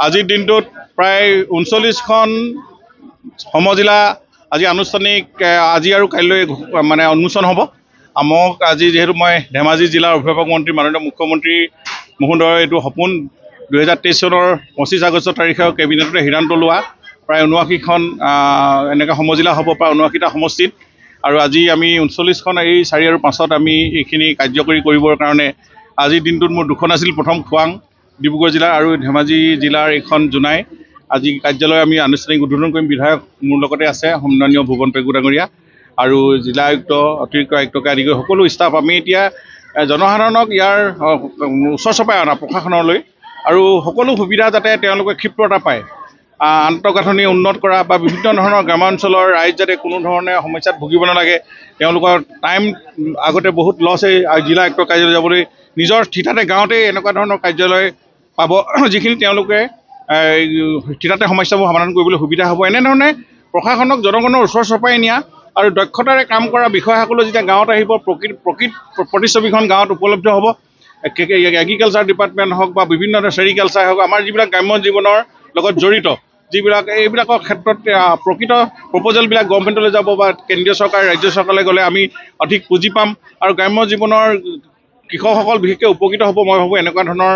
আজিৰ দিনটোত প্ৰায় 39খন সমজিলা আজি আনুষ্ঠানিক আজি আৰু কাইলৈ মানে উন্মোচন হ'ব। মোক আজি যেহেতু মই ধেমাজি জিলাৰ অভিভাৱক মন্ত্ৰী মাননীয় মুখ্যমন্ত্ৰী মহোদয়ৰ এইটো সপোন 2023 চনৰ 25 আগষ্ট তাৰিখে কেবিনেটতে সিদ্ধান্ত লোৱা প্ৰায় 79খন এনেকৈ সমজিলা হ'ব প্ৰায় 79টা সমষ্টিত আৰু আজি আমি 39খন এই 4 আৰু 5ত আমি এইখিনি কাৰ্যকৰী কৰিবৰ কাৰণে আজিৰ দিনটোত মোৰ দুখন আছিল। প্ৰথম খোৱাং ডিব্ৰুগড় জিলাৰ আৰু ধেমাজি জিলাৰ এখন জোনাই আজি কাৰ্যালয় আমি আনুষ্ঠানিক উদ্বোধন কৰিম। বিধায়ক মোৰ লগতে আছে সন্মানীয় ভুৱন পেগু ডাঙৰীয়া আৰু জিলা আয়ুক্ত অতিৰিক্ত আয়ুক্তকে আদি কৰি সকলো ষ্টাফ আমি এতিয়া জনসাধাৰণক ইয়াৰ ওচৰ চপাই অনা প্ৰশাসনলৈ আৰু সকলো সুবিধা যাতে তেওঁলোকে ক্ষিপ্ৰতা পায়, আন্তঃগাঁথনি উন্নত কৰা বা বিভিন্ন ধৰণৰ গ্ৰামাঞ্চলৰ ৰাইজ যাতে কোনো ধৰণে সমস্যাত ভুগিব নালাগে। তেওঁলোকৰ টাইম আগতে বহুত লছ জিলা আয়ুক্ত কাৰ্যালয় যাবলৈ নিজৰ থিতাতে গাঁৱতে এনেকুৱা ধৰণৰ কাৰ্যালয় পাব যিখিনি তেওঁলোকে থিতাতে সমস্যাবোৰ সমাধান কৰিবলৈ সুবিধা হ'ব। এনেধৰণে প্ৰশাসনক জনগণৰ ওচৰ চপাই নিয়া আৰু দক্ষতাৰে কাম কৰা বিষয়াসকলে যেতিয়া গাঁৱত আহিব প্ৰকৃত প্ৰতিচ্ছবিখন গাঁৱত উপলব্ধ হ'ব। এগ্ৰিকালচাৰ ডিপাৰ্টমেণ্ট হওক বা বিভিন্ন ধৰণৰ চেৰিকালচাৰ হওক, আমাৰ যিবিলাক গ্ৰাম্য জীৱনৰ লগত জড়িত এইবিলাকৰ ক্ষেত্ৰত প্ৰকৃত প্ৰপ'জেলবিলাক গভৰ্ণমেণ্টলৈ যাব বা কেন্দ্ৰীয় চৰকাৰ ৰাজ্য চৰকাৰলৈ গ'লে আমি অধিক পুঁজি পাম আৰু গ্ৰাম্য জীৱনৰ কৃষকসকল বিশেষকৈ উপকৃত হ'ব। মই ভাবোঁ এনেকুৱা ধৰণৰ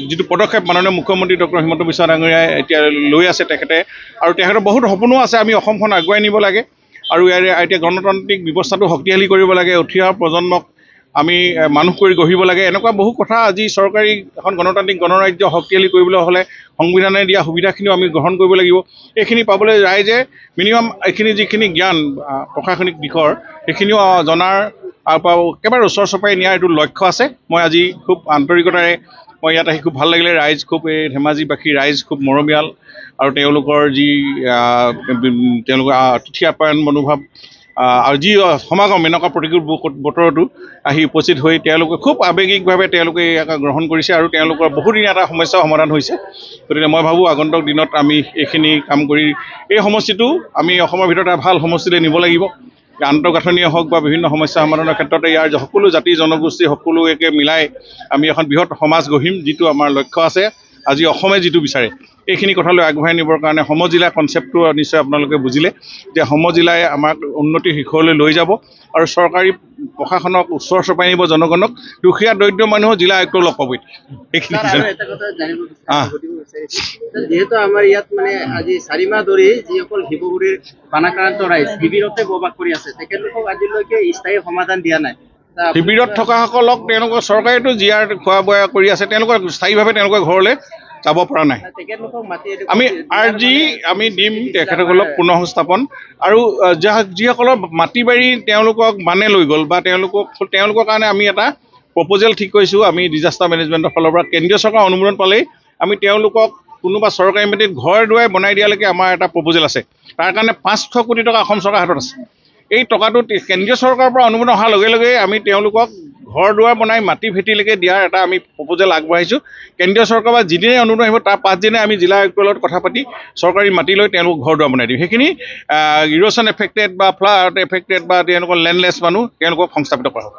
যিটো পদক্ষেপ মাননীয় মুখ্যমন্ত্ৰী ডক্টৰ হিমন্ত বিশ্ব ডাঙৰীয়াই এতিয়া লৈ আছে তেখেতৰ বহুত সপোনো আছে। আমি অসমখন আগুৱাই নিব লাগে আৰু এতিয়া গণতান্ত্ৰিক ব্যৱস্থাটো শক্তিশালী কৰিব লাগে, উঠি অহা প্ৰজন্মক আমি মানুহ কৰি গঢ়িব লাগে। এনেকুৱা বহু কথা আজি চৰকাৰী এখন গণতান্ত্ৰিক গণৰাজ্য শক্তিশালী কৰিবলৈ হ'লে সংবিধানে দিয়া সুবিধাখিনিও আমি গ্ৰহণ কৰিব লাগিব। এইখিনি পাবলৈ ৰাইজে মিনিমাম এইখিনি যিখিনি জ্ঞান প্ৰশাসনিক দিশৰ সেইখিনিও জনাৰ একেবাৰে ওচৰ চপাই নিয়াৰ এইটো লক্ষ্য আছে। মই আজি খুব আন্তৰিকতাৰে মই ইয়াত আহি খুব ভাল লাগিলে। ৰাইজ খুব এই ধেমাজিবাসী ৰাইজ খুব মৰমীয়াল আৰু তেওঁলোকৰ যি তেওঁলোকৰ অতিথি আপ্যায়ন মনোভাৱ আৰু যি সমাগম এনেকুৱা প্ৰতিকূল বতৰতো আহি উপস্থিত হৈ তেওঁলোকে খুব আৱেগিকভাৱে তেওঁলোকে ইয়াক গ্ৰহণ কৰিছে আৰু তেওঁলোকৰ বহুদিনীয়া এটা সমস্যাৰ সমাধান হৈছে। গতিকে মই ভাবোঁ আগন্তুক দিনত আমি এইখিনি কাম কৰি এই সমষ্টিটো আমি অসমৰ ভিতৰত এটা ভাল সমষ্টিলৈ নিব লাগিব। আন্তঃগাঁথনিয়ে হওক বা বিভিন্ন সমস্যা সমাধানৰ ক্ষেত্ৰতে ইয়াৰ সকলো জাতি জনগোষ্ঠী সকলোকে মিলাই আমি এখন বৃহৎ সমাজ গঢ়িম, যিটো আমাৰ লক্ষ্য আছে। আজি অসমে যিটো বিচাৰে এইখিনি কথালৈ আগবঢ়াই নিবৰ কাৰণে সমজিলা কনচেপ্টটো নিশ্চয় আপোনালোকে বুজিলে যে সমজিলাই আমাক উন্নতিৰ শিখৰলৈ লৈ যাব আৰু চৰকাৰী প্ৰশাসনক ওচৰ চপাই নিব, জনগণক দুখীয়া দৰিদ্ৰ মানুহো জিলা আয়ুক্ত লগ পাবই। যিহেতু আমাৰ ইয়াত মানে আজি 4 মাহ ধৰি যিসকল শিৱগুৰিৰ বানাক্ৰান্ত ৰাইজ শিবিৰতে বসবাস কৰি আছে তেখেতলোকক আজিলৈকে স্থায়ী সমাধান দিয়া নাই। শিবিৰত থকাসকলক তেওঁলোকৰ চৰকাৰেতো জীয়াৰ খোৱা বোৱা কৰি আছে, তেওঁলোকৰ স্থায়ীভাৱে তেওঁলোকৰ ঘৰলৈ যাব পৰা নাই। আমি আৰ্জি আমি দিম তেখেতসকলক পুনঃসংস্থাপন আৰু যিসকলৰ মাটি বাৰী তেওঁলোকক মানে লৈ গ'ল বা তেওঁলোকৰ কাৰণে আমি এটা প্ৰপ'জেল ঠিক কৰিছোঁ। আমি ডিজাষ্টাৰ মেনেজমেণ্টৰ ফালৰ পৰা কেন্দ্ৰীয় চৰকাৰৰ অনুমোদন পালেই আমি তেওঁলোকক কোনোবা চৰকাৰী মাটিত ঘৰ দুৱাৰ বনাই দিয়ালৈকে আমাৰ এটা প্ৰপ'জেল আছে। তাৰ কাৰণে 500 কোটি টকা অসম চৰকাৰৰ হাতত আছে। এই টকাটো কেন্দ্ৰীয় চৰকাৰৰ পৰা অনুমোদন অহাৰ লগে লগে আমি তেওঁলোকক ঘৰ দুৱাৰ বনাই মাটি ভেটিলৈকে দিয়াৰ এটা আমি প্ৰপ'জেল আগবঢ়াইছোঁ। কেন্দ্ৰীয় চৰকাৰৰ পৰা যিদিনে অনুমোদন আহিব তাৰ 5 দিনে আমি জিলা আয়ুক্তৰ লগত কথা পাতি চৰকাৰী মাটি লৈ তেওঁলোকক ঘৰ দুৱাৰ বনাই দিম। সেইখিনি ইৰ'শ্যন এফেক্টেড বা ফ্লাড এফেক্টেড বা তেওঁলোকৰ লেণ্ডলেছ মানুহ তেওঁলোকক সংস্থাপিত কৰা হ'ব।